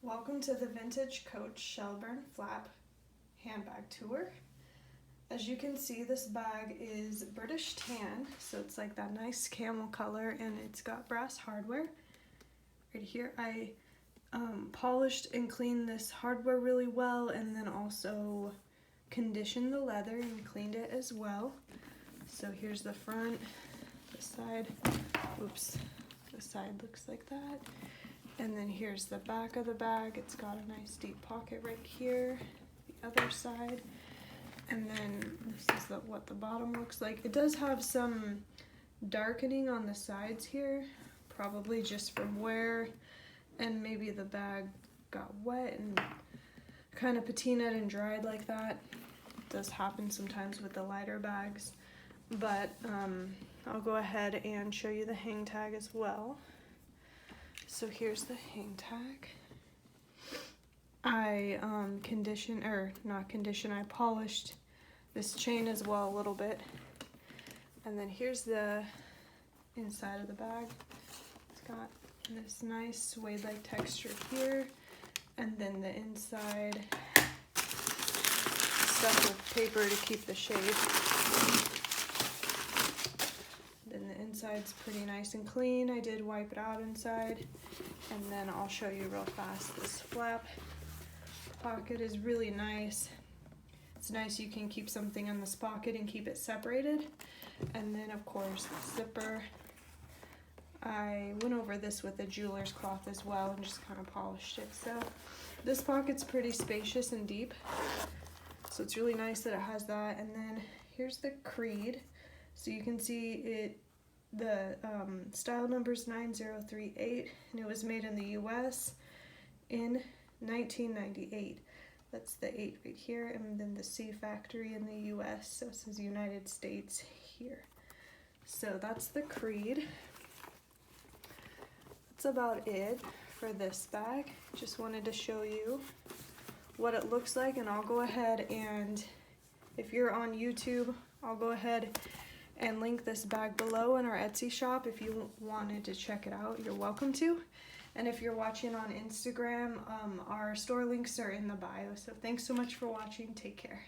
Welcome to the Vintagecoach Shelburne Flap handbag tour. As you can see, this bag is British tan, so it's like that nice camel color, and it's got brass hardware. Right here, I polished and cleaned this hardware really well, and then also conditioned the leather and cleaned it as well. So here's the front, the side, oops, the side looks like that. And then here's the back of the bag. It's got a nice deep pocket right here, the other side. And then this is what the bottom looks like. It does have some darkening on the sides here, probably just from wear, and maybe the bag got wet and kind of patinaed and dried like that. It does happen sometimes with the lighter bags, but I'll go ahead and show you the hang tag as well. So here's the hang tag. I I polished this chain as well a little bit. And then here's the inside of the bag. It's got this nice suede-like texture here. And then the inside stuffed with paper to keep the shape. Then the inside's pretty nice and clean. I did wipe it out inside. And then I'll show you real fast. This flap pocket is really nice. It's nice you can keep something in this pocket and keep it separated. And then of course the zipper. I went over this with a jeweler's cloth as well and just kind of polished it. So this pocket's pretty spacious and deep. So it's really nice that it has that. And then here's the creed. So you can see the style number is 9038, and it was made in the US in 1998. That's the 8 right here, and then the C factory in the US, so it says United States here. So that's the creed. That's about it for this bag. Just wanted to show you what it looks like, and I'll go ahead and, if you're on YouTube, I'll go ahead and link this bag below in our Etsy shop. If you wanted to check it out, you're welcome to. And if you're watching on Instagram, our store links are in the bio. So thanks so much for watching. Take care.